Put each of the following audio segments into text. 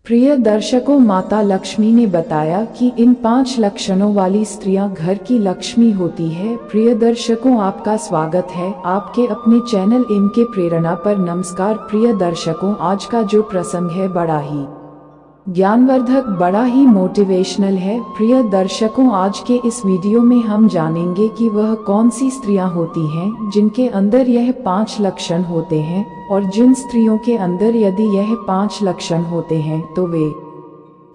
प्रिय दर्शकों, माता लक्ष्मी ने बताया कि इन 5 लक्षणों वाली स्त्रियां घर की लक्ष्मी होती है। प्रिय दर्शकों, आपका स्वागत है आपके अपने चैनल इनके प्रेरणा पर। नमस्कार प्रिय दर्शकों, आज का जो प्रसंग है बड़ा ही ज्ञानवर्धक, बड़ा ही मोटिवेशनल है। प्रिय दर्शकों, आज के इस वीडियो में हम जानेंगे कि वह कौन सी स्त्रियां होती हैं जिनके अंदर यह 5 लक्षण होते हैं, और जिन स्त्रियों के अंदर यदि यह 5 लक्षण होते हैं तो वे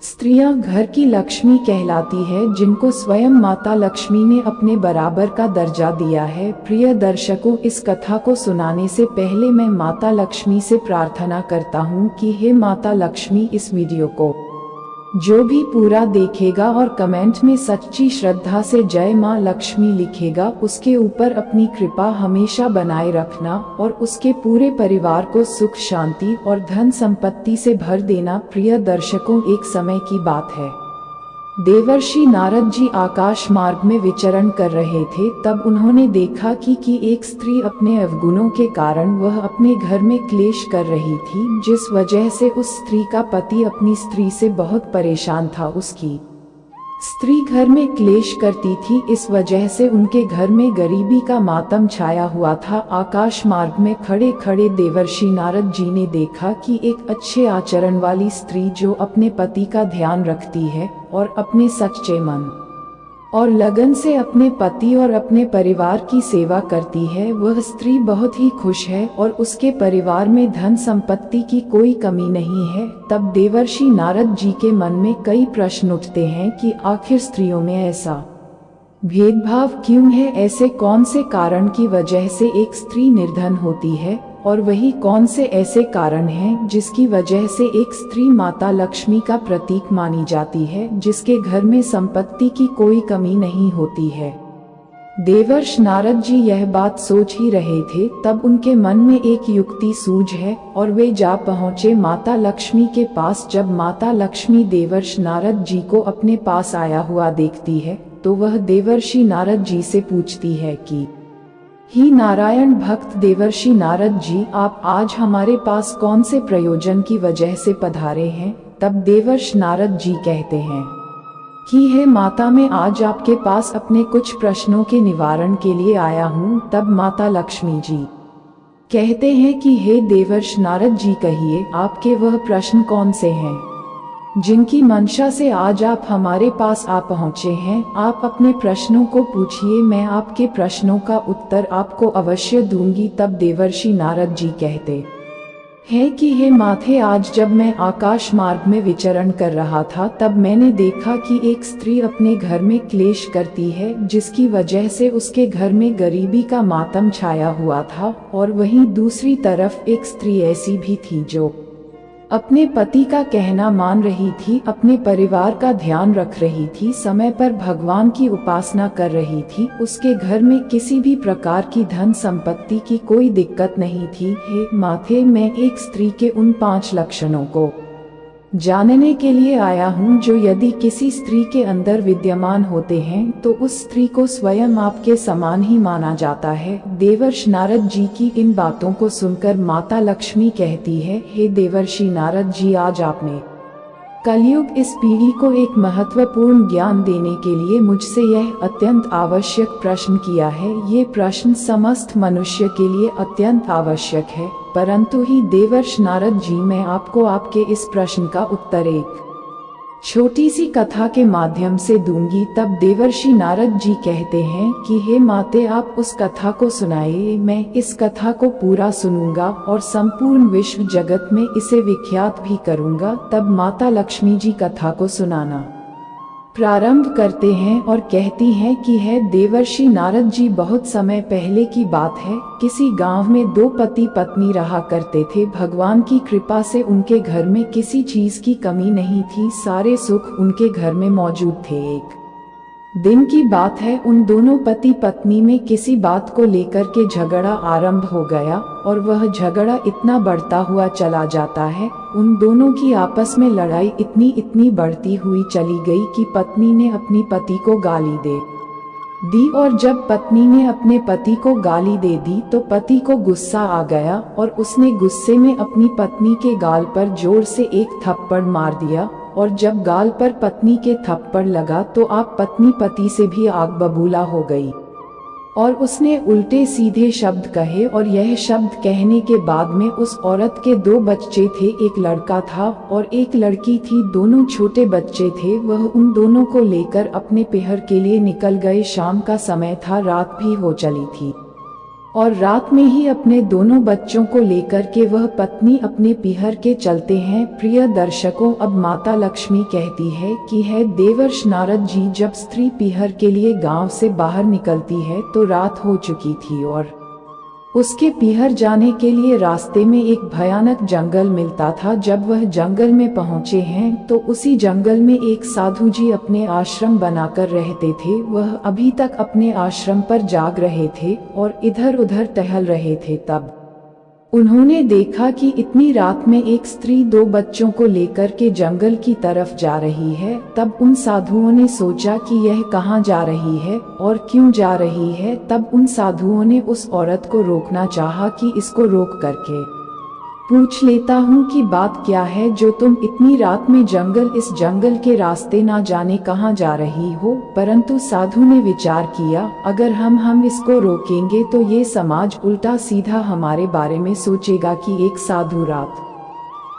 स्त्रियां घर की लक्ष्मी कहलाती है, जिनको स्वयं माता लक्ष्मी ने अपने बराबर का दर्जा दिया है। प्रिय दर्शकों, इस कथा को सुनाने से पहले मैं माता लक्ष्मी से प्रार्थना करता हूँ कि हे माता लक्ष्मी, इस वीडियो को जो भी पूरा देखेगा और कमेंट में सच्ची श्रद्धा से जय माँ लक्ष्मी लिखेगा, उसके ऊपर अपनी कृपा हमेशा बनाए रखना और उसके पूरे परिवार को सुख, शांति और धन संपत्ति से भर देना। प्रिय दर्शकों, एक समय की बात है, देवर्षि नारद जी आकाश मार्ग में विचरण कर रहे थे। तब उन्होंने देखा कि एक स्त्री अपने अवगुणों के कारण वह अपने घर में क्लेश कर रही थी, जिस वजह से उस स्त्री का पति अपनी स्त्री से बहुत परेशान था। उसकी स्त्री घर में क्लेश करती थी, इस वजह से उनके घर में गरीबी का मातम छाया हुआ था। आकाश मार्ग में खड़े खड़े देवर्षि नारद जी ने देखा कि एक अच्छे आचरण वाली स्त्री जो अपने पति का ध्यान रखती है और अपने सच्चे मन और लगन से अपने पति और अपने परिवार की सेवा करती है, वह स्त्री बहुत ही खुश है और उसके परिवार में धन संपत्ति की कोई कमी नहीं है। तब देवर्षि नारद जी के मन में कई प्रश्न उठते हैं कि आखिर स्त्रियों में ऐसा भेदभाव क्यों है, ऐसे कौन से कारण की वजह से एक स्त्री निर्धन होती है, और वही कौन से ऐसे कारण हैं जिसकी वजह से एक स्त्री माता लक्ष्मी का प्रतीक मानी जाती है, जिसके घर में संपत्ति की कोई कमी नहीं होती है। देवर्षि नारद जी यह बात सोच ही रहे थे, तब उनके मन में एक युक्ति सूझ है और वे जा पहुँचे माता लक्ष्मी के पास। जब माता लक्ष्मी देवर्षि नारद जी को अपने पास आया हुआ देखती है तो वह देवर्षि नारद जी से पूछती है कि ही नारायण भक्त देवर्षि नारद जी, आप आज हमारे पास कौन से प्रयोजन की वजह से पधारे हैं। तब देवर्षि नारद जी कहते हैं कि हे माता, मैं आज आपके पास अपने कुछ प्रश्नों के निवारण के लिए आया हूँ। तब माता लक्ष्मी जी कहते हैं कि हे देवर्षि नारद जी, कहिए आपके वह प्रश्न कौन से हैं जिनकी मंशा से आज आप हमारे पास आ पहुँचे हैं। आप अपने प्रश्नों को पूछिए, मैं आपके प्रश्नों का उत्तर आपको अवश्य दूंगी। तब देवर्षि नारद जी कहते हैं कि हे माथे, आज जब मैं आकाश मार्ग में विचरण कर रहा था तब मैंने देखा कि एक स्त्री अपने घर में क्लेश करती है, जिसकी वजह से उसके घर में गरीबी का मातम छाया हुआ था। और वहीं दूसरी तरफ एक स्त्री ऐसी भी थी जो अपने पति का कहना मान रही थी, अपने परिवार का ध्यान रख रही थी, समय पर भगवान की उपासना कर रही थी, उसके घर में किसी भी प्रकार की धन संपत्ति की कोई दिक्कत नहीं थी। हे माथे, मैं एक स्त्री के उन 5 लक्षणों को जानने के लिए आया हूँ जो यदि किसी स्त्री के अंदर विद्यमान होते हैं तो उस स्त्री को स्वयं आपके समान ही माना जाता है। देवर्षि नारद जी की इन बातों को सुनकर माता लक्ष्मी कहती है, हे देवर्षि नारद जी, आज आपने कलयुग इस पीढ़ी को एक महत्वपूर्ण ज्ञान देने के लिए मुझसे यह अत्यंत आवश्यक प्रश्न किया है। ये प्रश्न समस्त मनुष्य के लिए अत्यंत आवश्यक है, परंतु ही देवर्षि नारद जी, मैं आपको आपके इस प्रश्न का उत्तर एक छोटी सी कथा के माध्यम से दूंगी। तब देवर्षि नारद जी कहते हैं कि हे माते, आप उस कथा को सुनाइए, मैं इस कथा को पूरा सुनूंगा और संपूर्ण विश्व जगत में इसे विख्यात भी करूंगा। तब माता लक्ष्मी जी कथा को सुनाना प्रारंभ करते हैं और कहती हैं कि है देवर्षि नारद जी, बहुत समय पहले की बात है, किसी गांव में 2 पति पत्नी रहा करते थे। भगवान की कृपा से उनके घर में किसी चीज की कमी नहीं थी, सारे सुख उनके घर में मौजूद थे। एक दिन की बात है, उन दोनों पति पत्नी में किसी बात को लेकर के झगड़ा आरंभ हो गया और वह झगड़ा इतना बढ़ता हुआ चला जाता है, उन दोनों की आपस में लड़ाई इतनी बढ़ती हुई चली गई कि पत्नी ने अपनी पति को गाली दे दी और जब पत्नी ने अपने पति को गाली दे दी तो पति को गुस्सा आ गया और उसने गुस्से में अपनी पत्नी के गाल पर जोर से एक थप्पड़ मार दिया। और जब गाल पर पत्नी के थप्पड़ लगा तो आप पत्नी पति से भी आग बबूला हो गई और उसने उल्टे सीधे शब्द कहे। और यह शब्द कहने के बाद में उस औरत के 2 बच्चे थे, एक लड़का था और एक लड़की थी, दोनों छोटे बच्चे थे। वह उन दोनों को लेकर अपने पीहर के लिए निकल गए। शाम का समय था, रात भी हो चली थी और रात में ही अपने दोनों बच्चों को लेकर के वह पत्नी अपने पीहर के चलते हैं। प्रिय दर्शकों, अब माता लक्ष्मी कहती है कि है देवर्ष नारद जी, जब स्त्री पीहर के लिए गांव से बाहर निकलती है तो रात हो चुकी थी और उसके पीहर जाने के लिए रास्ते में एक भयानक जंगल मिलता था। जब वह जंगल में पहुंचे हैं तो उसी जंगल में एक साधु जी अपने आश्रम बनाकर रहते थे। वह अभी तक अपने आश्रम पर जाग रहे थे और इधर उधर टहल रहे थे। तब उन्होंने देखा कि इतनी रात में एक स्त्री 2 बच्चों को लेकर के जंगल की तरफ जा रही है। तब उन साधुओं ने सोचा कि यह कहाँ जा रही है और क्यों जा रही है। तब उन साधुओं ने उस औरत को रोकना चाहा कि इसको रोक करके पूछ लेता हूँ कि बात क्या है जो तुम इतनी रात में इस जंगल के रास्ते ना जाने कहाँ जा रही हो। परंतु साधु ने विचार किया, अगर हम इसको रोकेंगे तो ये समाज उल्टा सीधा हमारे बारे में सोचेगा कि एक साधु रात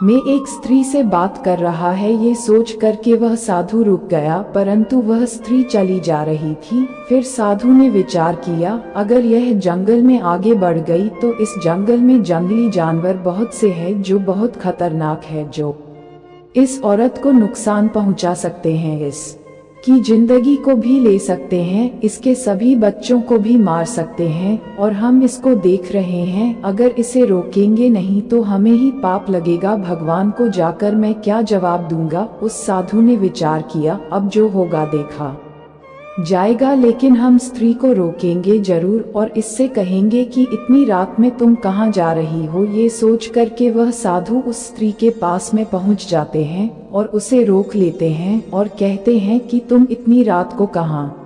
में एक स्त्री से बात कर रहा है। ये सोच करके वह साधु रुक गया, परंतु वह स्त्री चली जा रही थी। फिर साधु ने विचार किया, अगर यह जंगल में आगे बढ़ गई तो इस जंगल में जंगली जानवर बहुत से हैं जो बहुत खतरनाक है, जो इस औरत को नुकसान पहुंचा सकते हैं, इसकी जिंदगी को भी ले सकते हैं, इसके सभी बच्चों को भी मार सकते हैं और हम इसको देख रहे हैं। अगर इसे रोकेंगे नहीं तो हमें ही पाप लगेगा। भगवान को जाकर मैं क्या जवाब दूंगा। उस साधु ने विचार किया, अब जो होगा देखा जाएगा, लेकिन हम स्त्री को रोकेंगे जरूर और इससे कहेंगे कि इतनी रात में तुम कहाँ जा रही हो। ये सोच करके वह साधु उस स्त्री के पास में पहुँच जाते हैं और उसे रोक लेते हैं और कहते हैं कि तुम इतनी रात को कहाँ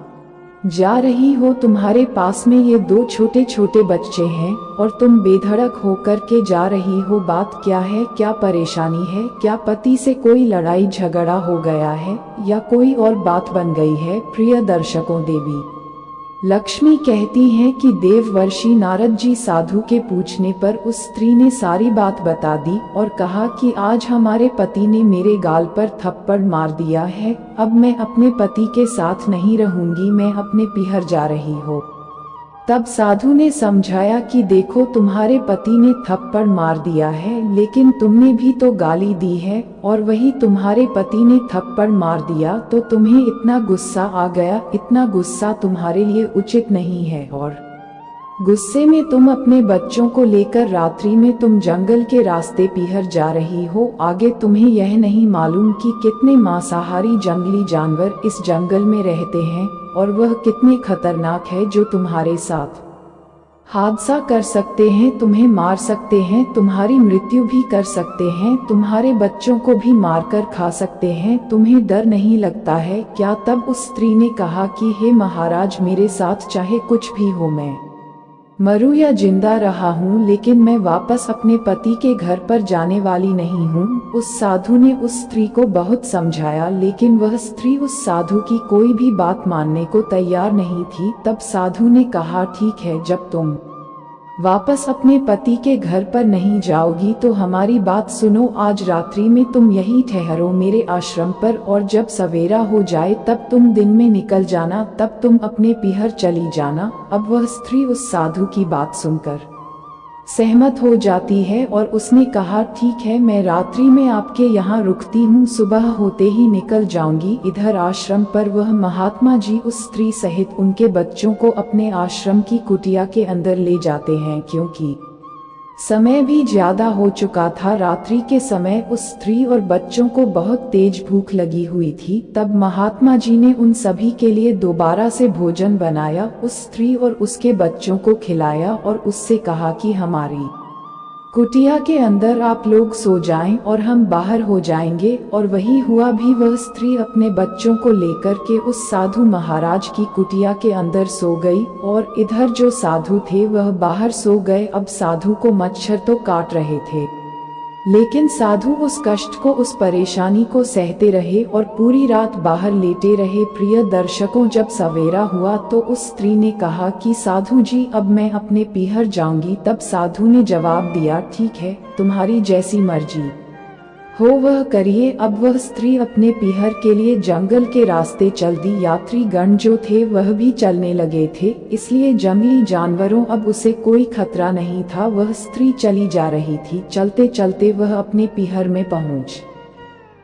जा रही हो, तुम्हारे पास में ये 2 छोटे छोटे बच्चे हैं और तुम बेधड़क होकर के जा रही हो। बात क्या है, क्या परेशानी है, क्या पति से कोई लड़ाई झगड़ा हो गया है या कोई और बात बन गई है। प्रिय दर्शकों, देवी लक्ष्मी कहती हैं कि देवर्षि नारद जी साधु के पूछने पर उस स्त्री ने सारी बात बता दी और कहा कि आज हमारे पति ने मेरे गाल पर थप्पड़ मार दिया है, अब मैं अपने पति के साथ नहीं रहूंगी, मैं अपने पीहर जा रही हूँ। तब साधु ने समझाया कि देखो, तुम्हारे पति ने थप्पड़ मार दिया है लेकिन तुमने भी तो गाली दी है और वही तुम्हारे पति ने थप्पड़ मार दिया तो तुम्हें इतना गुस्सा आ गया। इतना गुस्सा तुम्हारे लिए उचित नहीं है और गुस्से में तुम अपने बच्चों को लेकर रात्रि में तुम जंगल के रास्ते पीहर जा रही हो। आगे तुम्हें यह नहीं मालूम कि कितने मांसाहारी जंगली जानवर इस जंगल में रहते हैं और वह कितने खतरनाक है, जो तुम्हारे साथ हादसा कर सकते हैं, तुम्हें मार सकते हैं, तुम्हारी मृत्यु भी कर सकते हैं, तुम्हारे बच्चों को भी मारकर खा सकते हैं। तुम्हें डर नहीं लगता है क्या? तब उस स्त्री ने कहा कि हे महाराज, मेरे साथ चाहे कुछ भी हो, मैं मरूं या जिंदा रहा हूँ, लेकिन मैं वापस अपने पति के घर पर जाने वाली नहीं हूँ। उस साधु ने उस स्त्री को बहुत समझाया, लेकिन वह स्त्री उस साधु की कोई भी बात मानने को तैयार नहीं थी। तब साधु ने कहा, ठीक है, जब तुम वापस अपने पति के घर पर नहीं जाओगी तो हमारी बात सुनो। आज रात्रि में तुम यहीं ठहरो मेरे आश्रम पर और जब सवेरा हो जाए तब तुम दिन में निकल जाना, तब तुम अपने पीहर चली जाना। अब वह स्त्री उस साधु की बात सुनकर सहमत हो जाती है और उसने कहा, ठीक है, मैं रात्रि में आपके यहाँ रुकती हूँ, सुबह होते ही निकल जाऊंगी। इधर आश्रम पर वह महात्मा जी उस स्त्री सहित उनके बच्चों को अपने आश्रम की कुटिया के अंदर ले जाते हैं, क्योंकि समय भी ज्यादा हो चुका था। रात्रि के समय उस स्त्री और बच्चों को बहुत तेज भूख लगी हुई थी। तब महात्मा जी ने उन सभी के लिए दोबारा से भोजन बनाया, उस स्त्री और उसके बच्चों को खिलाया और उससे कहा कि हमारी कुटिया के अंदर आप लोग सो जाएं और हम बाहर हो जाएंगे। और वही हुआ भी। वह स्त्री अपने बच्चों को लेकर के उस साधु महाराज की कुटिया के अंदर सो गई और इधर जो साधु थे वह बाहर सो गए। अब साधु को मच्छर तो काट रहे थे, लेकिन साधु उस कष्ट को, उस परेशानी को सहते रहे और पूरी रात बाहर लेटे रहे। प्रिय दर्शकों, जब सवेरा हुआ तो उस स्त्री ने कहा कि साधु जी, अब मैं अपने पीहर जाऊंगी। तब साधु ने जवाब दिया, ठीक है, तुम्हारी जैसी मर्जी हो वह करिए। अब वह स्त्री अपने पीहर के लिए जंगल के रास्ते चल दी। यात्री गण जो थे वह भी चलने लगे थे, इसलिए जंगली जानवरों अब उसे कोई खतरा नहीं था। वह स्त्री चली जा रही थी। चलते चलते वह अपने पीहर में पहुंच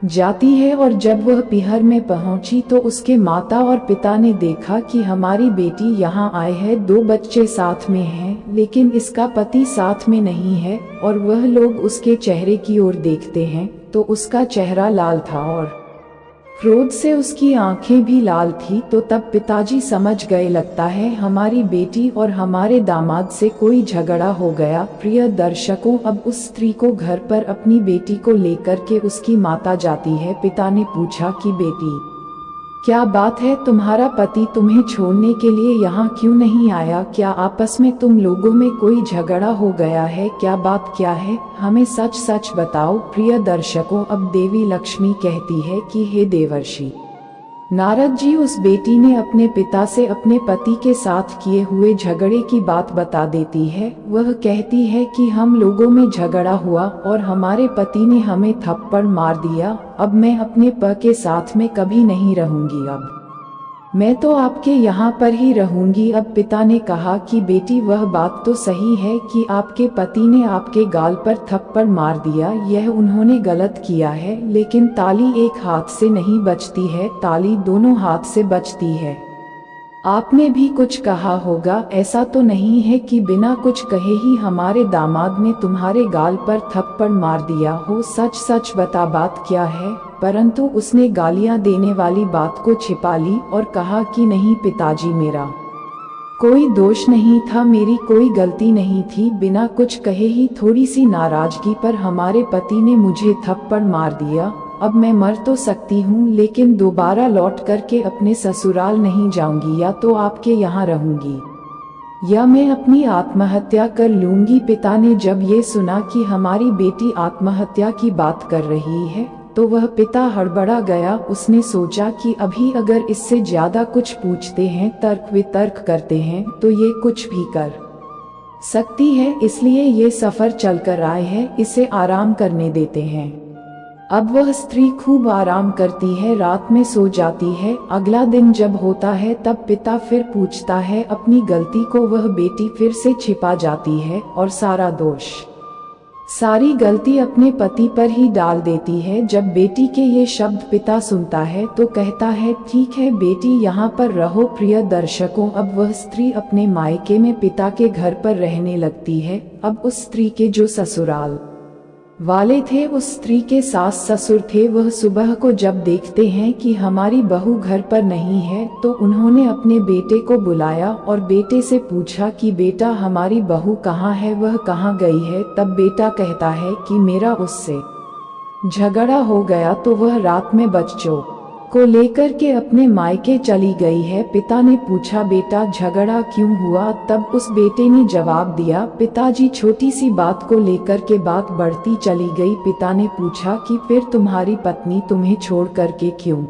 जाती है और जब वह पीहर में पहुंची तो उसके माता और पिता ने देखा कि हमारी बेटी यहाँ आए है, 2 बच्चे साथ में हैं, लेकिन इसका पति साथ में नहीं है। और वह लोग उसके चेहरे की ओर देखते हैं तो उसका चेहरा लाल था और क्रोध से उसकी आंखें भी लाल थी। तो तब पिताजी समझ गए, लगता है हमारी बेटी और हमारे दामाद से कोई झगड़ा हो गया। प्रिय दर्शकों, अब उस स्त्री को घर पर अपनी बेटी को लेकर के उसकी माता जाती है। पिता ने पूछा कि बेटी, क्या बात है, तुम्हारा पति तुम्हें छोड़ने के लिए यहाँ क्यों नहीं आया? क्या आपस में तुम लोगों में कोई झगड़ा हो गया है? क्या बात क्या है, हमें सच सच बताओ। प्रिय दर्शकों, अब देवी लक्ष्मी कहती है कि हे देवर्षि नारद जी, उस बेटी ने अपने पिता से अपने पति के साथ किए हुए झगड़े की बात बता देती है। वह कहती है कि हम लोगों में झगड़ा हुआ और हमारे पति ने हमें थप्पड़ मार दिया। अब मैं अपने प के साथ में कभी नहीं रहूंगी, अब मैं तो आपके यहाँ पर ही रहूंगी। अब पिता ने कहा कि बेटी, वह बात तो सही है कि आपके पति ने आपके गाल पर थप्पड़ मार दिया, यह उन्होंने गलत किया है, लेकिन ताली एक हाथ से नहीं बजती है, ताली दोनों हाथ से बजती है। आपने भी कुछ कहा होगा, ऐसा तो नहीं है कि बिना कुछ कहे ही हमारे दामाद ने तुम्हारे गाल पर थप्पड़ मार दिया हो। सच सच बता, बात क्या है? परंतु उसने गालियां देने वाली बात को छिपा ली और कहा कि नहीं पिताजी, मेरा कोई दोष नहीं था, मेरी कोई गलती नहीं थी। बिना कुछ कहे ही थोड़ी सी नाराजगी पर हमारे पति ने मुझे थप्पड़ मार दिया। अब मैं मर तो सकती हूँ, लेकिन दोबारा लौट करके अपने ससुराल नहीं जाऊंगी, या तो आपके यहाँ रहूंगी या मैं अपनी आत्महत्या कर लूंगी। पिता ने जब ये सुना कि हमारी बेटी आत्महत्या की बात कर रही है तो वह पिता हड़बड़ा गया। उसने सोचा कि अभी अगर इससे ज्यादा कुछ पूछते हैं, तर्क वितर्क करते हैं, तो ये कुछ भी कर सकती है, इसलिए ये सफर चलकर आए हैं, इसे आराम करने देते हैं। अब वह स्त्री खूब आराम करती है, रात में सो जाती है। अगला दिन जब होता है तब पिता फिर पूछता है अपनी गलती को। वह बेटी फिर से छिपा जाती है और सारा दोष, सारी गलती अपने पति पर ही डाल देती है। जब बेटी के ये शब्द पिता सुनता है तो कहता है, ठीक है बेटी, यहाँ पर रहो। प्रिय दर्शकों, अब वह स्त्री अपने मायके में पिता के घर पर रहने लगती है। अब उस स्त्री के जो ससुराल वाले थे, उस स्त्री के सास ससुर थे, वह सुबह को जब देखते हैं कि हमारी बहू घर पर नहीं है तो उन्होंने अपने बेटे को बुलाया और बेटे से पूछा कि बेटा, हमारी बहू कहाँ है, वह कहाँ गई है? तब बेटा कहता है कि मेरा उससे झगड़ा हो गया तो वह रात में बच्चों को लेकर के अपने मायके चली गई है। पिता ने पूछा, बेटा झगड़ा क्यों हुआ? तब उस बेटे ने जवाब दिया, पिताजी, छोटी सी बात को लेकर के बात बढ़ती चली गई। पिता ने पूछा कि फिर तुम्हारी पत्नी तुम्हें छोड़ करके क्यों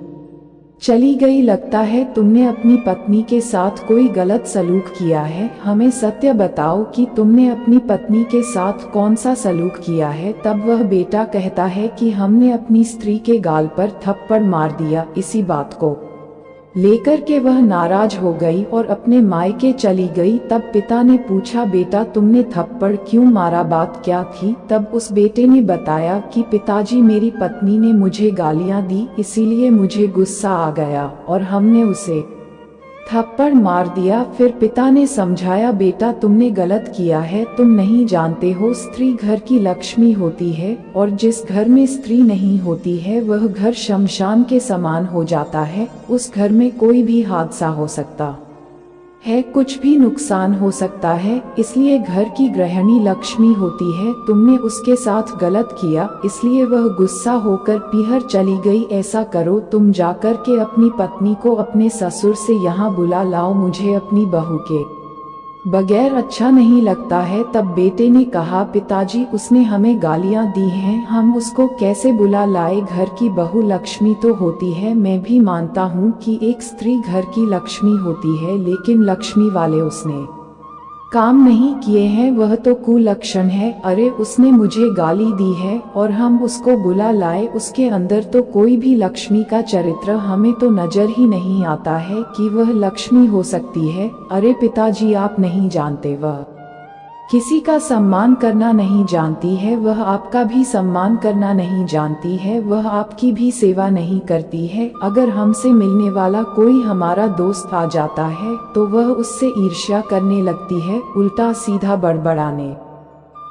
चली गई? लगता है तुमने अपनी पत्नी के साथ कोई गलत सलूक किया है, हमें सत्य बताओ कि तुमने अपनी पत्नी के साथ कौन सा सलूक किया है? तब वह बेटा कहता है कि हमने अपनी स्त्री के गाल पर थप्पड़ मार दिया। इसी बात को लेकर के वह नाराज हो गई और अपने मायके चली गई। तब पिता ने पूछा, बेटा तुमने थप्पड़ क्यों मारा, बात क्या थी? तब उस बेटे ने बताया कि पिताजी, मेरी पत्नी ने मुझे गालियां दी, इसीलिए मुझे गुस्सा आ गया और हमने उसे थप्पड़ मार दिया। फिर पिता ने समझाया, बेटा तुमने गलत किया है, तुम नहीं जानते हो स्त्री घर की लक्ष्मी होती है और जिस घर में स्त्री नहीं होती है वह घर शमशान के समान हो जाता है, उस घर में कोई भी हादसा हो सकता है, कुछ भी नुकसान हो सकता है, इसलिए घर की गृहिणी लक्ष्मी होती है। तुमने उसके साथ गलत किया, इसलिए वह गुस्सा होकर पीहर चली गई। ऐसा करो, तुम जाकर के अपनी पत्नी को अपने ससुर से यहाँ बुला लाओ, मुझे अपनी बहू के बगैर अच्छा नहीं लगता है। तब बेटे ने कहा, पिताजी उसने हमें गालियां दी हैं, हम उसको कैसे बुला लाए? घर की बहू लक्ष्मी तो होती है, मैं भी मानता हूँ कि एक स्त्री घर की लक्ष्मी होती है, लेकिन लक्ष्मी वाले उसने काम नहीं किए हैं, वह तो कुलक्षण है। अरे उसने मुझे गाली दी है और हम उसको बुला लाए, उसके अंदर तो कोई भी लक्ष्मी का चरित्र हमें तो नजर ही नहीं आता है कि वह लक्ष्मी हो सकती है। अरे पिताजी आप नहीं जानते, वह किसी का सम्मान करना नहीं जानती है, वह आपका भी सम्मान करना नहीं जानती है, वह आपकी भी सेवा नहीं करती है। अगर हमसे मिलने वाला कोई हमारा दोस्त आ जाता है तो वह उससे ईर्ष्या करने लगती है, उल्टा सीधा बड़बड़ाने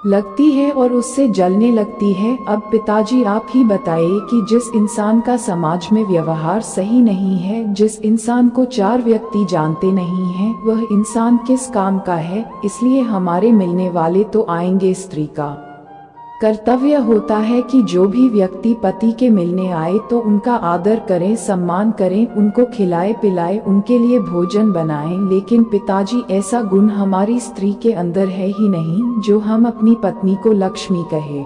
लगती है और उससे जलने लगती है। अब पिताजी आप ही बताइए कि जिस इंसान का समाज में व्यवहार सही नहीं है, जिस इंसान को 4 व्यक्ति जानते नहीं हैं, वह इंसान किस काम का है? इसलिए हमारे मिलने वाले तो आएंगे, स्त्री का कर्तव्य होता है कि जो भी व्यक्ति पति के मिलने आए तो उनका आदर करें, सम्मान करें, उनको खिलाए पिलाए, उनके लिए भोजन बनाएं। लेकिन पिताजी ऐसा गुण हमारी स्त्री के अंदर है ही नहीं जो हम अपनी पत्नी को लक्ष्मी कहे।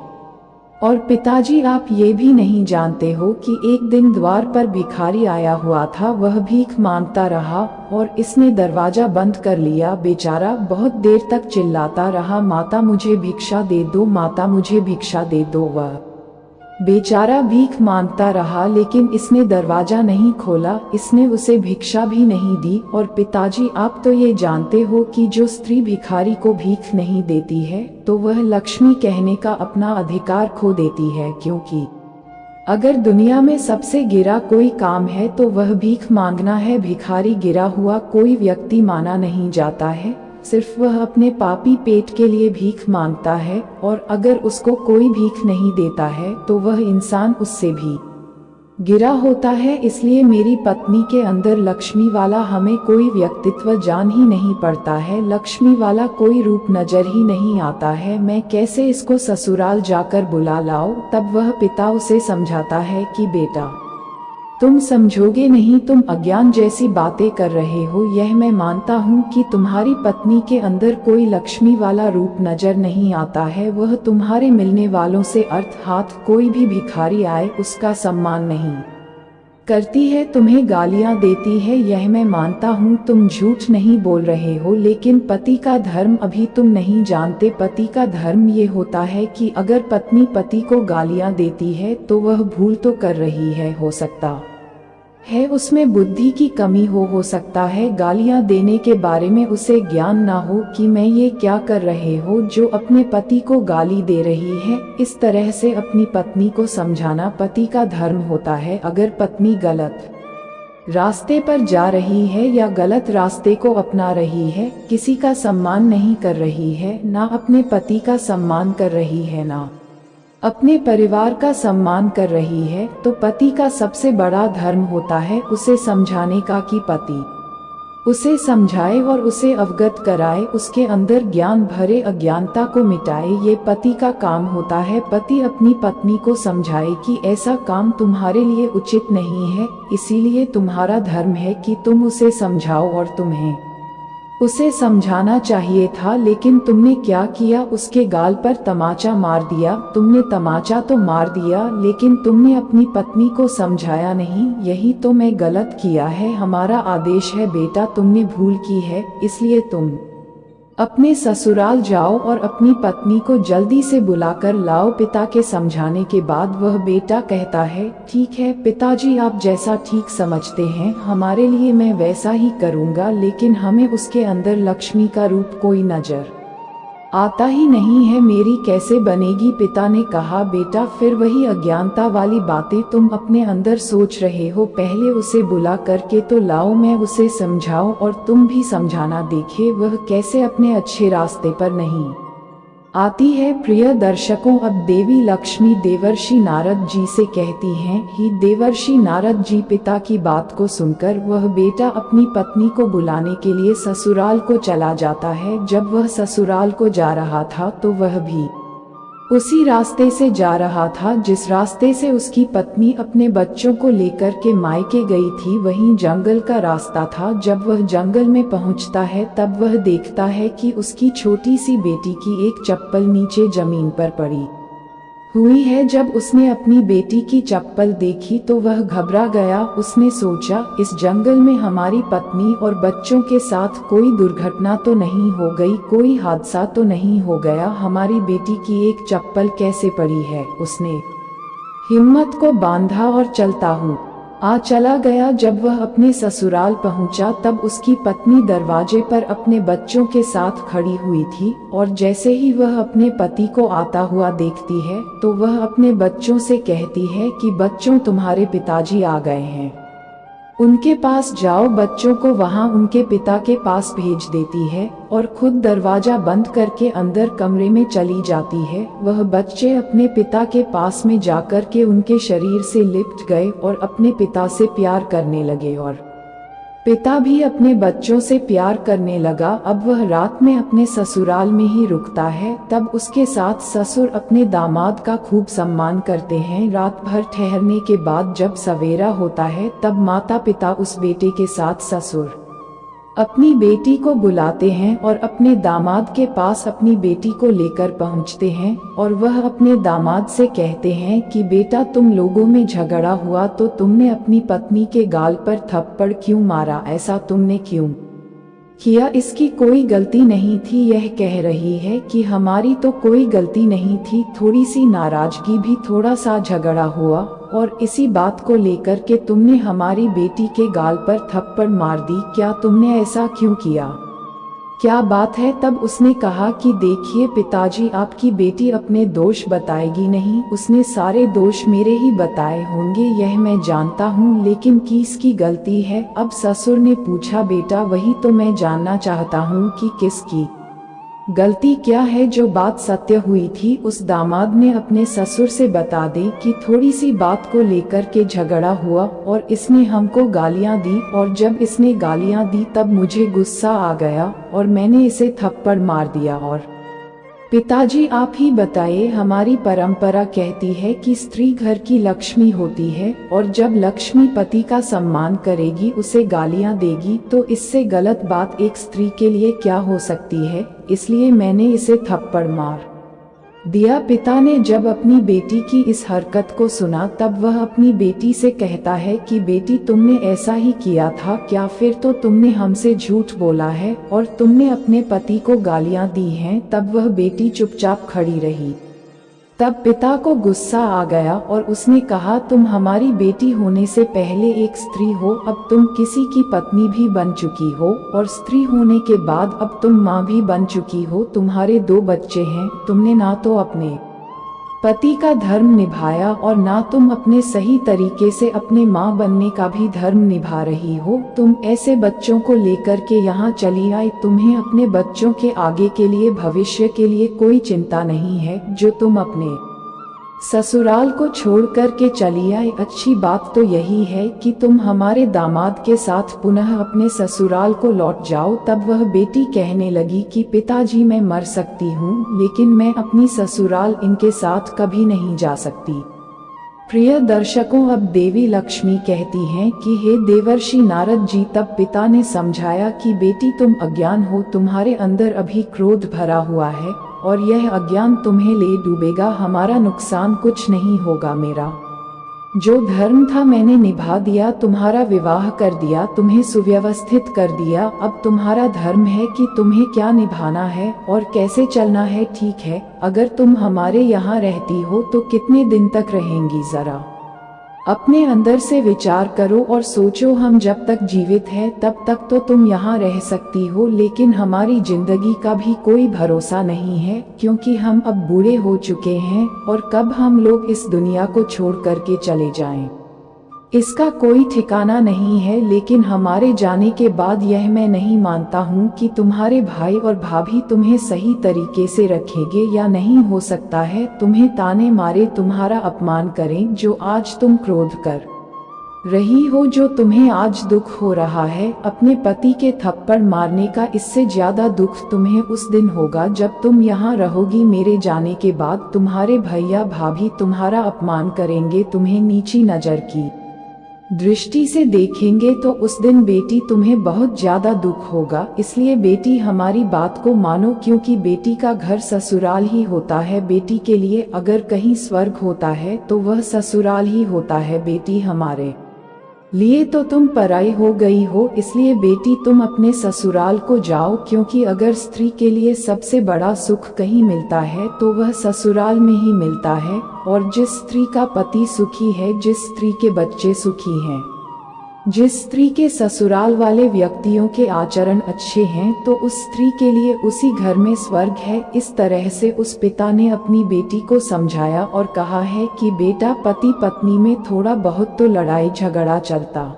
और पिताजी आप ये भी नहीं जानते हो कि एक दिन द्वार पर भिखारी आया हुआ था, वह भीख मांगता रहा और इसने दरवाजा बंद कर लिया। बेचारा बहुत देर तक चिल्लाता रहा, माता मुझे भिक्षा दे दो, माता मुझे भिक्षा दे दो। वह बेचारा भीख मांगता रहा, लेकिन इसने दरवाजा नहीं खोला, इसने उसे भिक्षा भी नहीं दी। और पिताजी आप तो ये जानते हो कि जो स्त्री भिखारी को भीख नहीं देती है तो वह लक्ष्मी कहने का अपना अधिकार खो देती है, क्योंकि अगर दुनिया में सबसे गिरा कोई काम है तो वह भीख मांगना है। भिखारी गिरा हुआ कोई व्यक्ति माना नहीं जाता है, सिर्फ वह अपने पापी पेट के लिए भीख मांगता है, और अगर उसको कोई भीख नहीं देता है तो वह इंसान उससे भी गिरा होता है। इसलिए मेरी पत्नी के अंदर लक्ष्मी वाला हमें कोई व्यक्तित्व जान ही नहीं पड़ता है, लक्ष्मी वाला कोई रूप नजर ही नहीं आता है। मैं कैसे इसको ससुराल जाकर बुला लाऊं? तब वह पिता उसे समझाता है कि बेटा तुम समझोगे नहीं, तुम अज्ञान जैसी बातें कर रहे हो। यह मैं मानता हूँ कि तुम्हारी पत्नी के अंदर कोई लक्ष्मी वाला रूप नजर नहीं आता है, वह तुम्हारे मिलने वालों से अर्थात कोई भी भिखारी आए उसका सम्मान नहीं करती है, तुम्हें गालियां देती है। यह मैं मानता हूँ, तुम झूठ नहीं बोल रहे हो, लेकिन पति का धर्म अभी तुम नहीं जानते। पति का धर्म ये होता है कि अगर पत्नी पति को गालियां देती है तो वह भूल तो कर रही है, हो सकता है उसमें बुद्धि की कमी हो सकता है गालियां देने के बारे में उसे ज्ञान ना हो कि मैं ये क्या कर रहे हो जो अपने पति को गाली दे रही है। इस तरह से अपनी पत्नी को समझाना पति का धर्म होता है। अगर पत्नी गलत रास्ते पर जा रही है या गलत रास्ते को अपना रही है, किसी का सम्मान नहीं कर रही है, ना अपने पति का सम्मान कर रही है, ना अपने परिवार का सम्मान कर रही है, तो पति का सबसे बड़ा धर्म होता है उसे समझाने का कि पति उसे समझाए और उसे अवगत कराए, उसके अंदर ज्ञान भरे, अज्ञानता को मिटाए। ये पति का काम होता है। पति अपनी पत्नी को समझाए कि ऐसा काम तुम्हारे लिए उचित नहीं है, इसीलिए तुम्हारा धर्म है कि तुम उसे समझाओ और तुम्हें उसे समझाना चाहिए था, लेकिन तुमने क्या किया, उसके गाल पर तमाचा मार दिया। तुमने तमाचा तो मार दिया, लेकिन तुमने अपनी पत्नी को समझाया नहीं। यही तो मैं गलत किया है। हमारा आदेश है बेटा, तुमने भूल की है, इसलिए तुम अपने ससुराल जाओ और अपनी पत्नी को जल्दी से बुलाकर लाओ। पिता के समझाने के बाद वह बेटा कहता है, ठीक है पिताजी, आप जैसा ठीक समझते हैं हमारे लिए मैं वैसा ही करूँगा, लेकिन हमें उसके अंदर लक्ष्मी का रूप कोई नजर आता ही नहीं है, मेरी कैसे बनेगी? पिता ने कहा, बेटा फिर वही अज्ञानता वाली बातें तुम अपने अंदर सोच रहे हो, पहले उसे बुला करके तो लाओ, मैं उसे समझाऊं और तुम भी समझाना, देखे वह कैसे अपने अच्छे रास्ते पर नहीं आती है। प्रिय दर्शकों, अब देवी लक्ष्मी देवर्षि नारद जी से कहती हैं कि देवर्षि नारद जी पिता की बात को सुनकर वह बेटा अपनी पत्नी को बुलाने के लिए ससुराल को चला जाता है। जब वह ससुराल को जा रहा था तो वह भी उसी रास्ते से जा रहा था जिस रास्ते से उसकी पत्नी अपने बच्चों को लेकर के मायके गई थी। वहीं जंगल का रास्ता था। जब वह जंगल में पहुंचता है तब वह देखता है कि उसकी छोटी सी बेटी की एक चप्पल नीचे जमीन पर पड़ी हुई है। जब उसने अपनी बेटी की चप्पल देखी तो वह घबरा गया। उसने सोचा, इस जंगल में हमारी पत्नी और बच्चों के साथ कोई दुर्घटना तो नहीं हो गई, कोई हादसा तो नहीं हो गया, हमारी बेटी की एक चप्पल कैसे पड़ी है। उसने हिम्मत को बांधा और चला गया। जब वह अपने ससुराल पहुंचा तब उसकी पत्नी दरवाजे पर अपने बच्चों के साथ खड़ी हुई थी और जैसे ही वह अपने पति को आता हुआ देखती है तो वह अपने बच्चों से कहती है कि बच्चों, तुम्हारे पिताजी आ गए हैं, उनके पास जाओ। बच्चों को वहां उनके पिता के पास भेज देती है और खुद दरवाजा बंद करके अंदर कमरे में चली जाती है। वह बच्चे अपने पिता के पास में जाकर के उनके शरीर से लिपट गए और अपने पिता से प्यार करने लगे और पिता भी अपने बच्चों से प्यार करने लगा। अब वह रात में अपने ससुराल में ही रुकता है। तब उसके साथ ससुर अपने दामाद का खूब सम्मान करते हैं। रात भर ठहरने के बाद जब सवेरा होता है तब माता पिता उस बेटे के साथ ससुर अपनी बेटी को बुलाते हैं और अपने दामाद के पास अपनी बेटी को लेकर पहुंचते हैं और वह अपने दामाद से कहते हैं कि बेटा, तुम लोगों में झगड़ा हुआ तो तुमने अपनी पत्नी के गाल पर थप्पड़ क्यों मारा, ऐसा तुमने क्यों किया? इसकी कोई गलती नहीं थी। यह कह रही है कि हमारी तो कोई गलती नहीं थी, थोड़ी सी नाराजगी भी, थोड़ा सा झगड़ा हुआ और इसी बात को लेकर के तुमने हमारी बेटी के गाल पर थप्पड़ मार दी। क्या तुमने ऐसा क्यों किया, क्या बात है? तब उसने कहा कि देखिए पिताजी, आपकी बेटी अपने दोष बताएगी नहीं, उसने सारे दोष मेरे ही बताए होंगे, यह मैं जानता हूँ, लेकिन किसकी गलती है? अब ससुर ने पूछा, बेटा वही तो मैं जानना चाहता हूँ कि किसकी गलती क्या है। जो बात सत्य हुई थी उस दामाद ने अपने ससुर से बता दे कि थोड़ी सी बात को लेकर के झगड़ा हुआ और इसने हमको गालियां दी और जब इसने गालियां दी तब मुझे गुस्सा आ गया और मैंने इसे थप्पड़ मार दिया। और पिताजी आप ही बताइए, हमारी परंपरा कहती है कि स्त्री घर की लक्ष्मी होती है और जब लक्ष्मी पति का सम्मान करेगी, उसे गालियां देगी, तो इससे गलत बात एक स्त्री के लिए क्या हो सकती है, इसलिए मैंने इसे थप्पड़ मार दिया। पिता ने जब अपनी बेटी की इस हरकत को सुना तब वह अपनी बेटी से कहता है कि बेटी, तुमने ऐसा ही किया था क्या? फिर तो तुमने हमसे झूठ बोला है और तुमने अपने पति को गालियां दी हैं। तब वह बेटी चुपचाप खड़ी रही। तब पिता को गुस्सा आ गया और उसने कहा, तुम हमारी बेटी होने से पहले एक स्त्री हो, अब तुम किसी की पत्नी भी बन चुकी हो और स्त्री होने के बाद अब तुम माँ भी बन चुकी हो। तुम्हारे 2 बच्चे हैं, तुमने ना तो अपने पति का धर्म निभाया और ना तुम अपने सही तरीके से अपने माँ बनने का भी धर्म निभा रही हो। तुम ऐसे बच्चों को लेकर के यहाँ चली आई, तुम्हें अपने बच्चों के आगे के लिए, भविष्य के लिए कोई चिंता नहीं है, जो तुम अपने ससुराल को छोड़ कर के चली आई। अच्छी बात तो यही है कि तुम हमारे दामाद के साथ पुनः अपने ससुराल को लौट जाओ। तब वह बेटी कहने लगी कि पिताजी, मैं मर सकती हूँ लेकिन मैं अपनी ससुराल इनके साथ कभी नहीं जा सकती। प्रिय दर्शकों, अब देवी लक्ष्मी कहती हैं कि हे देवर्षि नारद जी, तब पिता ने समझाया कि बेटी तुम अज्ञान हो, तुम्हारे अंदर अभी क्रोध भरा हुआ है और यह अज्ञान तुम्हें ले डूबेगा, हमारा नुकसान कुछ नहीं होगा। मेरा जो धर्म था मैंने निभा दिया, तुम्हारा विवाह कर दिया, तुम्हें सुव्यवस्थित कर दिया। अब तुम्हारा धर्म है कि तुम्हें क्या निभाना है और कैसे चलना है। ठीक है, अगर तुम हमारे यहाँ रहती हो तो कितने दिन तक रहेंगी, जरा अपने अंदर से विचार करो और सोचो। हम जब तक जीवित हैं तब तक तो तुम यहाँ रह सकती हो, लेकिन हमारी जिंदगी का भी कोई भरोसा नहीं है, क्योंकि हम अब बूढ़े हो चुके हैं और कब हम लोग इस दुनिया को छोड़ करके चले जाएं। इसका कोई ठिकाना नहीं है, लेकिन हमारे जाने के बाद यह मैं नहीं मानता हूँ कि तुम्हारे भाई और भाभी तुम्हें सही तरीके से रखेंगे या नहीं। हो सकता है तुम्हें ताने मारे तुम्हारा अपमान करें, जो आज तुम क्रोध कर रही हो, जो तुम्हें आज दुख हो रहा है अपने पति के थप्पड़ मारने का, इससे ज्यादा दुख तुम्हें उस दिन होगा जब तुम यहाँ रहोगी। मेरे जाने के बाद तुम्हारे भैया भाभी तुम्हारा अपमान करेंगे, तुम्हें नीची नजर की दृष्टि से देखेंगे, तो उस दिन बेटी तुम्हें बहुत ज्यादा दुख होगा। इसलिए बेटी हमारी बात को मानो, क्योंकि बेटी का घर ससुराल ही होता है। बेटी के लिए अगर कहीं स्वर्ग होता है तो वह ससुराल ही होता है। बेटी हमारे लिए तो तुम पराई हो गई हो, इसलिए बेटी तुम अपने ससुराल को जाओ, क्योंकि अगर स्त्री के लिए सबसे बड़ा सुख कहीं मिलता है तो वह ससुराल में ही मिलता है। और जिस स्त्री का पति सुखी है, जिस स्त्री के बच्चे सुखी हैं, जिस स्त्री के ससुराल वाले व्यक्तियों के आचरण अच्छे हैं, तो उस स्त्री के लिए उसी घर में स्वर्ग है। इस तरह से उस पिता ने अपनी बेटी को समझाया और कहा है कि बेटा, पति पत्नी में थोड़ा बहुत तो लड़ाई झगड़ा चलता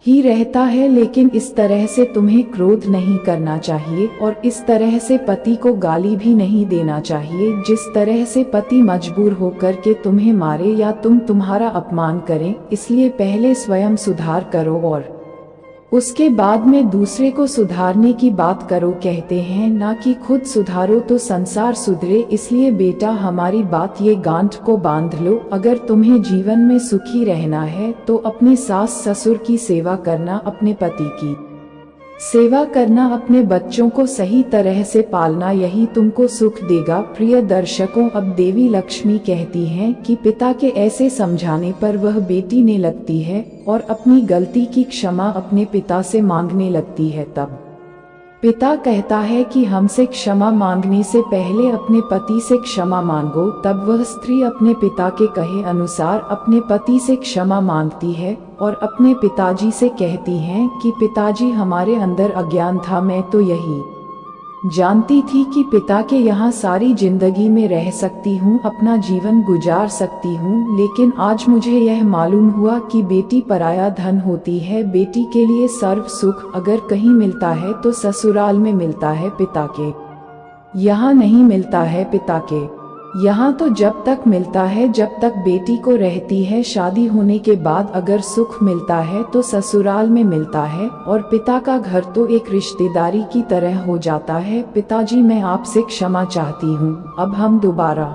ही रहता है, लेकिन इस तरह से तुम्हें क्रोध नहीं करना चाहिए और इस तरह से पति को गाली भी नहीं देना चाहिए, जिस तरह से पति मजबूर होकर के तुम्हें मारे या तुम्हारा अपमान करें। इसलिए पहले स्वयं सुधार करो और उसके बाद में दूसरे को सुधारने की बात करो, कहते हैं ना कि खुद सुधारो तो संसार सुधरे। इसलिए बेटा, हमारी बात ये गांठ को बांध लो, अगर तुम्हें जीवन में सुखी रहना है तो अपने सास ससुर की सेवा करना, अपने पति की सेवा करना, अपने बच्चों को सही तरह से पालना, यही तुमको सुख देगा। प्रिय दर्शकों, अब देवी लक्ष्मी कहती हैं कि पिता के ऐसे समझाने पर वह बेटी ने लगती है और अपनी गलती की क्षमा अपने पिता से मांगने लगती है। तब पिता कहता है कि हमसे क्षमा मांगने से पहले अपने पति से क्षमा मांगो। तब वह स्त्री अपने पिता के कहे अनुसार अपने पति से क्षमा मांगती है और अपने पिताजी से कहती हैं कि पिताजी, हमारे अंदर अज्ञान था, मैं तो यही जानती थी कि पिता के यहाँ सारी जिंदगी में रह सकती हूँ, अपना जीवन गुजार सकती हूँ, लेकिन आज मुझे यह मालूम हुआ कि बेटी पराया धन होती है। बेटी के लिए सर्व सुख अगर कहीं मिलता है तो ससुराल में मिलता है, पिता के यहाँ नहीं मिलता है। पिता के यहाँ तो जब तक मिलता है जब तक बेटी को रहती है, शादी होने के बाद अगर सुख मिलता है तो ससुराल में मिलता है, और पिता का घर तो एक रिश्तेदारी की तरह हो जाता है। पिताजी, मैं आपसे क्षमा चाहती हूँ, अब हम दोबारा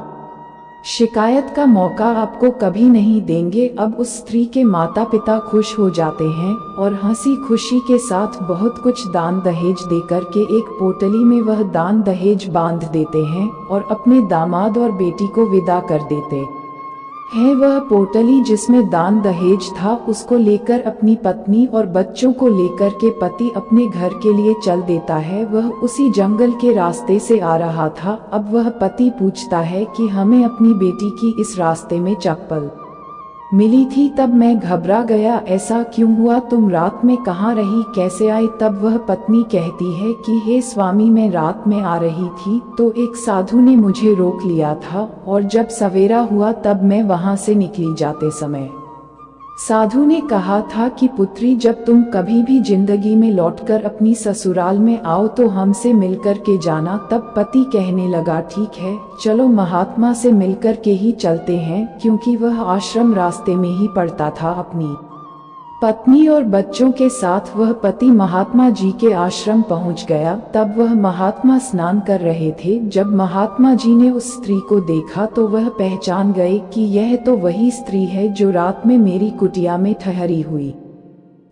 शिकायत का मौका आपको कभी नहीं देंगे। अब उस स्त्री के माता पिता खुश हो जाते हैं और हंसी खुशी के साथ बहुत कुछ दान दहेज देकर के एक पोटली में वह दान दहेज बांध देते हैं और अपने दामाद और बेटी को विदा कर देते है। वह पोटली जिसमें दान दहेज था उसको लेकर अपनी पत्नी और बच्चों को लेकर के पति अपने घर के लिए चल देता है। वह उसी जंगल के रास्ते से आ रहा था। अब वह पति पूछता है कि हमें अपनी बेटी की इस रास्ते में चप्पल मिली थी, तब मैं घबरा गया, ऐसा क्यों हुआ? तुम रात में कहाँ रही, कैसे आई? तब वह पत्नी कहती है कि हे स्वामी, मैं रात में आ रही थी तो एक साधु ने मुझे रोक लिया था और जब सवेरा हुआ तब मैं वहाँ से निकली। जाते समय साधु ने कहा था कि पुत्री, जब तुम कभी भी जिंदगी में लौटकर अपनी ससुराल में आओ तो हमसे मिलकर के जाना। तब पति कहने लगा, ठीक है, चलो महात्मा से मिलकर के ही चलते हैं, क्योंकि वह आश्रम रास्ते में ही पड़ता था। अपनी पत्नी और बच्चों के साथ वह पति महात्मा जी के आश्रम पहुंच गया। तब वह महात्मा स्नान कर रहे थे। जब महात्मा जी ने उस स्त्री को देखा तो वह पहचान गए कि यह तो वही स्त्री है जो रात में मेरी कुटिया में ठहरी हुई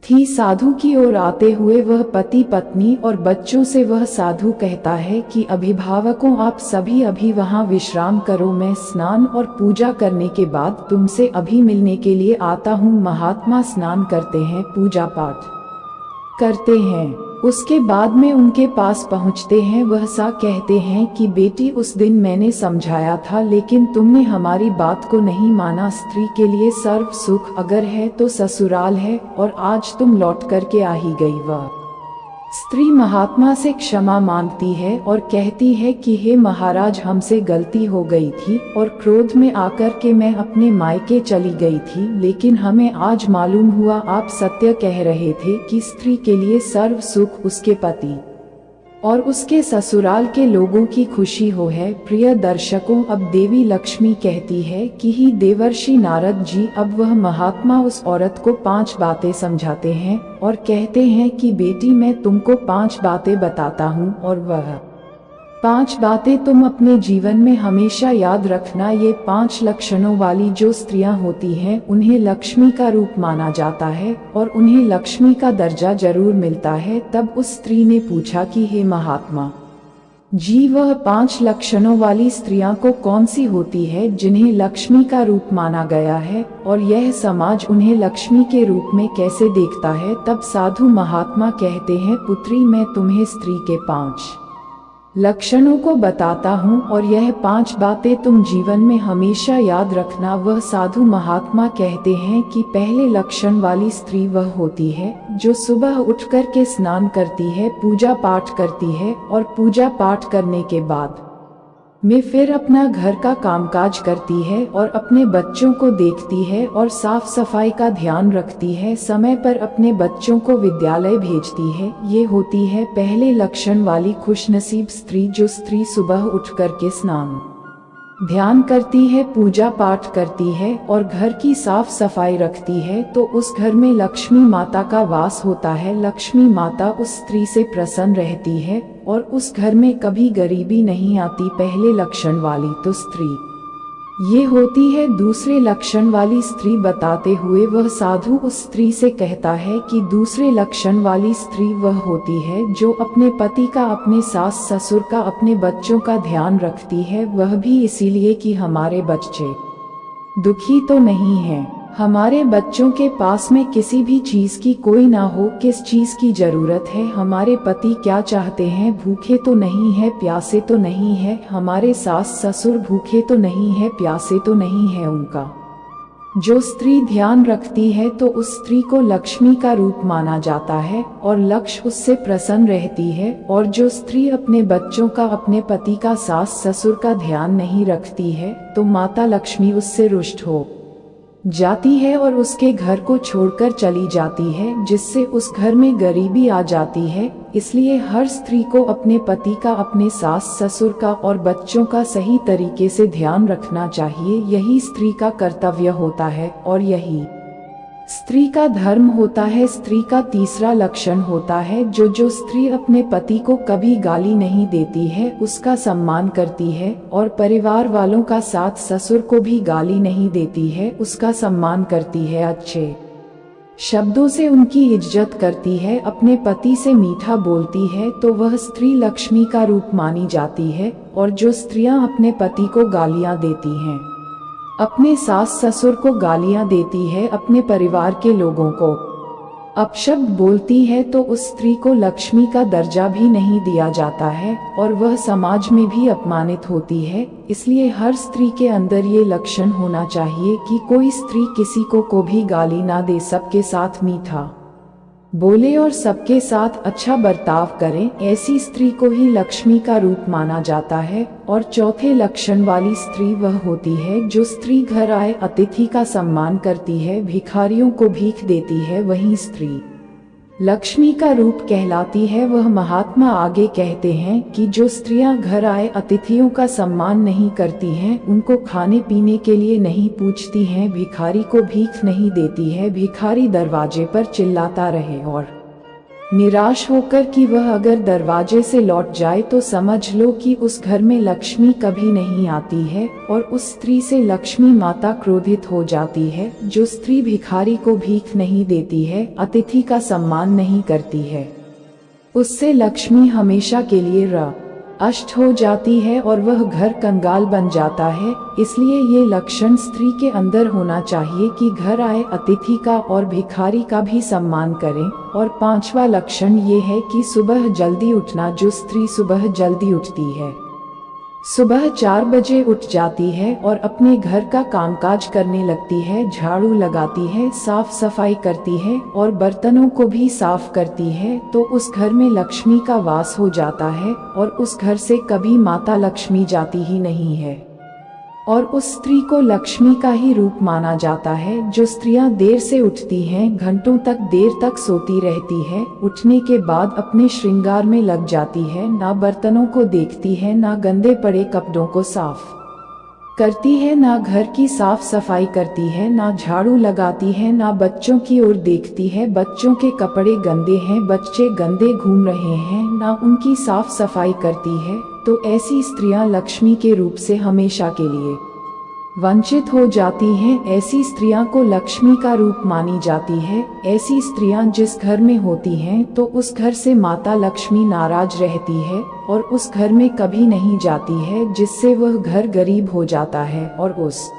थी। साधु की ओर आते हुए वह पति पत्नी और बच्चों से वह साधु कहता है कि अभिभावकों, आप सभी अभी वहाँ विश्राम करो, मैं स्नान और पूजा करने के बाद तुमसे अभी मिलने के लिए आता हूँ। महात्मा स्नान करते हैं, पूजा पाठ करते हैं, उसके बाद में उनके पास पहुंचते हैं। वह सा कहते हैं कि बेटी, उस दिन मैंने समझाया था लेकिन तुमने हमारी बात को नहीं माना। स्त्री के लिए सर्व सुख अगर है तो ससुराल है और आज तुम लौट करके आ ही गई। वह स्त्री महात्मा से क्षमा मांगती है और कहती है कि हे महाराज, हमसे गलती हो गई थी और क्रोध में आकर के मैं अपने मायके चली गई थी, लेकिन हमें आज मालूम हुआ आप सत्य कह रहे थे कि स्त्री के लिए सर्व सुख उसके पति और उसके ससुराल के लोगों की खुशी हो है। प्रिय दर्शकों, अब देवी लक्ष्मी कहती है कि ही देवर्षि नारद जी, अब वह महात्मा उस औरत को 5 बातें समझाते हैं और कहते हैं कि बेटी, मैं तुमको 5 बातें बताता हूँ और वह 5 बातें तुम अपने जीवन में हमेशा याद रखना। ये 5 लक्षणों वाली जो स्त्रियां होती हैं उन्हें लक्ष्मी का रूप माना जाता है और उन्हें लक्ष्मी का दर्जा जरूर मिलता है। तब उस स्त्री ने पूछा कि हे महात्मा जी, वह 5 लक्षणों वाली स्त्रियां को कौन सी होती है जिन्हें लक्ष्मी का रूप माना गया है और यह समाज उन्हें लक्ष्मी के रूप में कैसे देखता है। तब साधु महात्मा कहते हैं, पुत्री, मैं तुम्हें स्त्री के 5 लक्षणों को बताता हूँ और यह 5 बातें तुम जीवन में हमेशा याद रखना। वह साधु महात्मा कहते हैं कि पहले लक्षण वाली स्त्री वह होती है जो सुबह उठकर के स्नान करती है, पूजा पाठ करती है और पूजा पाठ करने के बाद में फिर अपना घर का कामकाज करती है और अपने बच्चों को देखती है और साफ सफाई का ध्यान रखती है, समय पर अपने बच्चों को विद्यालय भेजती है। ये होती है पहले लक्षण वाली खुशनसीब स्त्री, जो स्त्री सुबह उठकर के स्नान ध्यान करती है, पूजा पाठ करती है और घर की साफ सफाई रखती है, तो उस घर में लक्ष्मी माता का वास होता है। लक्ष्मी माता उस स्त्री से प्रसन्न रहती है और उस घर में कभी गरीबी नहीं आती। पहले लक्षण वाली तो स्त्री ये होती है। दूसरे लक्षण वाली स्त्री बताते हुए वह साधु उस स्त्री से कहता है कि दूसरे लक्षण वाली स्त्री वह होती है जो अपने पति का, अपने सास ससुर का, अपने बच्चों का ध्यान रखती है। वह भी इसीलिए कि हमारे बच्चे दुखी तो नहीं हैं, हमारे बच्चों के पास में किसी भी चीज की कोई ना हो, किस चीज की जरूरत है, हमारे पति क्या चाहते हैं, भूखे तो नहीं है, प्यासे तो नहीं है, हमारे सास ससुर भूखे तो नहीं है, प्यासे तो नहीं है। उनका जो स्त्री ध्यान रखती है तो उस स्त्री को लक्ष्मी का रूप माना जाता है और लक्ष्य उससे प्रसन्न रहती है। और जो स्त्री अपने बच्चों का, अपने पति का, सास ससुर का ध्यान नहीं रखती है तो माता लक्ष्मी उससे रुष्ट हो जाती है और उसके घर को छोड़कर चली जाती है, जिससे उस घर में गरीबी आ जाती है। इसलिए हर स्त्री को अपने पति का, अपने सास ससुर का और बच्चों का सही तरीके से ध्यान रखना चाहिए। यही स्त्री का कर्तव्य होता है और यही स्त्री का धर्म होता है। स्त्री का तीसरा लक्षण होता है जो स्त्री अपने पति को कभी गाली नहीं देती है, उसका सम्मान करती है और परिवार वालों का, सास ससुर को भी गाली नहीं देती है, उसका सम्मान करती है, अच्छे शब्दों से उनकी इज्जत करती है, अपने पति से मीठा बोलती है, तो वह स्त्री लक्ष्मी का रूप मानी जाती है। और जो स्त्रियां अपने पति को गालियां देती हैं, अपने सास ससुर को गालियां देती है, अपने परिवार के लोगों को अपशब्द बोलती है, तो उस स्त्री को लक्ष्मी का दर्जा भी नहीं दिया जाता है और वह समाज में भी अपमानित होती है। इसलिए हर स्त्री के अंदर ये लक्षण होना चाहिए कि कोई स्त्री किसी को भी गाली ना दे, सबके साथ मीठा बोले और सबके साथ अच्छा बर्ताव करें। ऐसी स्त्री को ही लक्ष्मी का रूप माना जाता है। और चौथे लक्षण वाली स्त्री वह होती है जो स्त्री घर आए अतिथि का सम्मान करती है, भिखारियों को भीख देती है, वही स्त्री लक्ष्मी का रूप कहलाती है। वह महात्मा आगे कहते हैं कि जो स्त्रियां घर आए अतिथियों का सम्मान नहीं करती हैं, उनको खाने पीने के लिए नहीं पूछती हैं, भिखारी को भीख नहीं देती है, भिखारी दरवाजे पर चिल्लाता रहे और निराश होकर कि वह अगर दरवाजे से लौट जाए तो समझ लो कि उस घर में लक्ष्मी कभी नहीं आती है और उस स्त्री से लक्ष्मी माता क्रोधित हो जाती है। जो स्त्री भिखारी को भीख नहीं देती है, अतिथि का सम्मान नहीं करती है, उससे लक्ष्मी हमेशा के लिए अष्ट हो जाती है और वह घर कंगाल बन जाता है। इसलिए ये लक्षण स्त्री के अंदर होना चाहिए कि घर आए अतिथि का और भिखारी का भी सम्मान करें। और पांचवा लक्षण ये है कि सुबह जल्दी उठना। जो स्त्री सुबह जल्दी उठती है सुबह 4 बजे उठ जाती है और अपने घर का कामकाज करने लगती है, झाड़ू लगाती है, साफ सफाई करती है और बर्तनों को भी साफ करती है, तो उस घर में लक्ष्मी का वास हो जाता है और उस घर से कभी माता लक्ष्मी जाती ही नहीं है। और उस स्त्री को लक्ष्मी का ही रूप माना जाता है। जो स्त्रियां देर से उठती हैं, घंटों तक देर तक सोती रहती है, उठने के बाद अपने श्रृंगार में लग जाती है, ना बर्तनों को देखती है, ना गंदे पड़े कपड़ों को साफ करती है, ना घर की साफ सफाई करती है, ना झाड़ू लगाती है, ना बच्चों की ओर देखती है, बच्चों के कपड़े गंदे हैं, बच्चे गंदे घूम रहे हैं, ना उनकी साफ सफाई करती है, तो ऐसी स्त्रियां लक्ष्मी के रूप से हमेशा के लिए वंचित हो जाती हैं। ऐसी स्त्रियां को लक्ष्मी का रूप मानी जाती है। ऐसी स्त्रियां जिस घर में होती हैं तो उस घर से माता लक्ष्मी नाराज रहती है और उस घर में कभी नहीं जाती है, जिससे वह घर गरीब हो जाता है और उस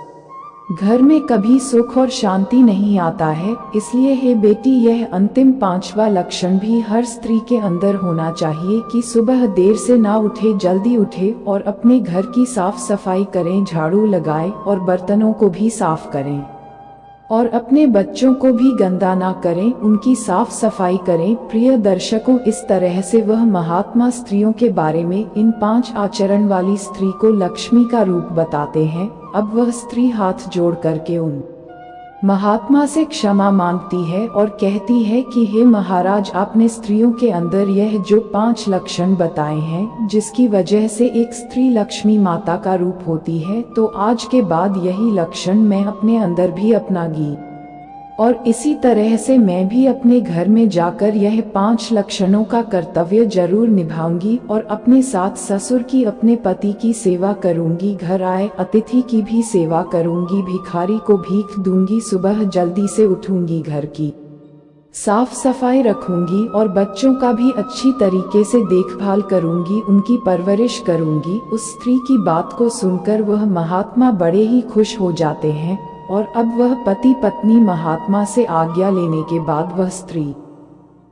घर में कभी सुख और शांति नहीं आता है। इसलिए हे बेटी, यह अंतिम 5वां लक्षण भी हर स्त्री के अंदर होना चाहिए कि सुबह देर से ना उठे, जल्दी उठे और अपने घर की साफ सफाई करें, झाड़ू लगाएं और बर्तनों को भी साफ करें और अपने बच्चों को भी गंदा ना करें, उनकी साफ सफाई करें। प्रिय दर्शकों, इस तरह से वह महात्मा स्त्रियों के बारे में इन 5 आचरण वाली स्त्री को लक्ष्मी का रूप बताते हैं। अब वह स्त्री हाथ जोड़ करके उन महात्मा से क्षमा मांगती है और कहती है कि हे महाराज, आपने स्त्रियों के अंदर यह जो 5 लक्षण बताए हैं, जिसकी वजह से एक स्त्री लक्ष्मी माता का रूप होती है, तो आज के बाद यही लक्षण मैं अपने अंदर भी अपनागी और इसी तरह से मैं भी अपने घर में जाकर यह 5 लक्षणों का कर्तव्य जरूर निभाऊंगी और अपने साथ ससुर की, अपने पति की सेवा करूंगी, घर आए अतिथि की भी सेवा करूंगी, भिखारी को भीख दूंगी, सुबह जल्दी से उठूंगी, घर की साफ सफाई रखूंगी और बच्चों का भी अच्छी तरीके से देखभाल करूंगी, उनकी परवरिश करूंगी। उस स्त्री की बात को सुनकर वह महात्मा बड़े ही खुश हो जाते हैं और अब वह पति पत्नी महात्मा से आज्ञा लेने के बाद वह स्त्री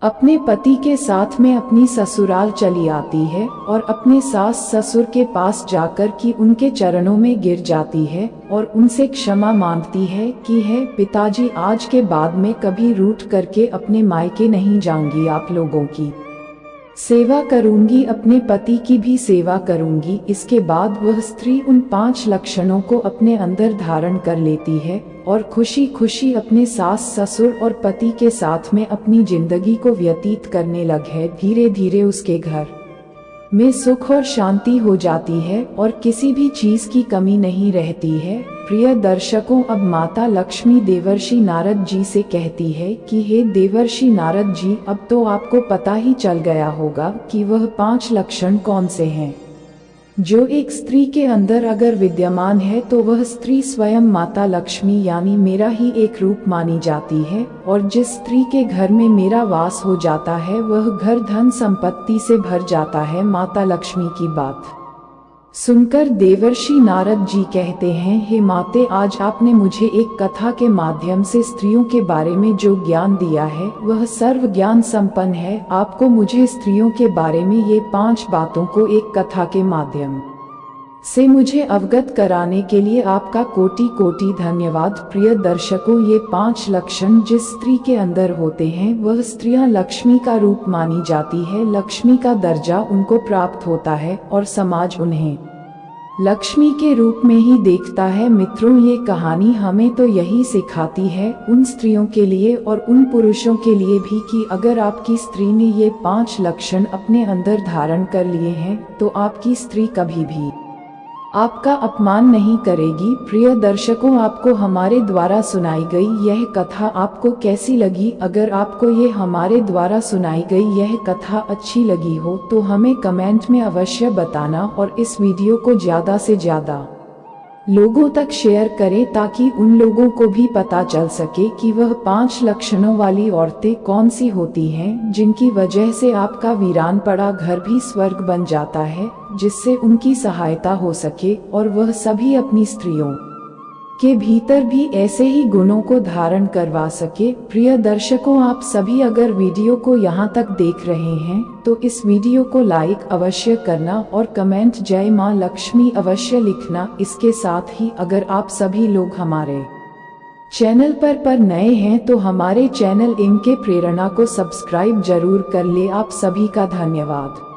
अपने पति के साथ में अपनी ससुराल चली आती है और अपने सास ससुर के पास जाकर कि उनके चरणों में गिर जाती है और उनसे क्षमा मांगती है कि हे पिताजी, आज के बाद मैं कभी रूठ करके अपने मायके नहीं जाऊंगी, आप लोगों की सेवा करूंगी, अपने पति की भी सेवा करूंगी। इसके बाद वह स्त्री उन 5 लक्षणों को अपने अंदर धारण कर लेती है और खुशी खुशी अपने सास ससुर और पति के साथ में अपनी जिंदगी को व्यतीत करने लगे। धीरे धीरे उसके घर में सुख और शांति हो जाती है और किसी भी चीज की कमी नहीं रहती है। प्रिय दर्शकों, अब माता लक्ष्मी देवर्षि नारद जी से कहती है कि हे देवर्षि नारद जी, अब तो आपको पता ही चल गया होगा कि वह 5 लक्षण कौन से हैं जो एक स्त्री के अंदर अगर विद्यमान है तो वह स्त्री स्वयं माता लक्ष्मी यानी मेरा ही एक रूप मानी जाती है। और जिस स्त्री के घर में मेरा वास हो जाता है वह घर धन संपत्ति से भर जाता है। माता लक्ष्मी की बात सुनकर देवर्षि नारद जी कहते हैं, हे माते, आज आपने मुझे एक कथा के माध्यम से स्त्रियों के बारे में जो ज्ञान दिया है वह सर्व ज्ञान संपन्न है। आपको मुझे स्त्रियों के बारे में ये 5 बातों को एक कथा के माध्यम से मुझे अवगत कराने के लिए आपका कोटि कोटि धन्यवाद। प्रिय दर्शकों, ये 5 लक्षण जिस स्त्री के अंदर होते हैं वह स्त्रियां लक्ष्मी का रूप मानी जाती है। लक्ष्मी का दर्जा उनको प्राप्त होता है और समाज उन्हें लक्ष्मी के रूप में ही देखता है। मित्रों, ये कहानी हमें तो यही सिखाती है उन स्त्रियों के लिए और उन पुरुषों के लिए भी कि अगर आपकी स्त्री ने ये 5 लक्षण अपने अंदर धारण कर लिए हैं तो आपकी स्त्री कभी भी आपका अपमान नहीं करेगी। प्रिय दर्शकों, आपको हमारे द्वारा सुनाई गई यह कथा आपको कैसी लगी? अगर आपको ये हमारे द्वारा सुनाई गई यह कथा अच्छी लगी हो तो हमें कमेंट में अवश्य बताना और इस वीडियो को ज़्यादा से ज़्यादा लोगों तक शेयर करें ताकि उन लोगों को भी पता चल सके कि वह 5 लक्षणों वाली औरतें कौन सी होती हैं जिनकी वजह से आपका वीरान पड़ा घर भी स्वर्ग बन जाता है, जिससे उनकी सहायता हो सके और वह सभी अपनी स्त्रियों के भीतर भी ऐसे ही गुणों को धारण करवा सके। प्रिय दर्शकों, आप सभी अगर वीडियो को यहाँ तक देख रहे हैं तो इस वीडियो को लाइक अवश्य करना और कमेंट जय मां लक्ष्मी अवश्य लिखना। इसके साथ ही अगर आप सभी लोग हमारे चैनल पर नए हैं तो हमारे चैनल इनके प्रेरणा को सब्सक्राइब जरूर कर ले। आप सभी का धन्यवाद।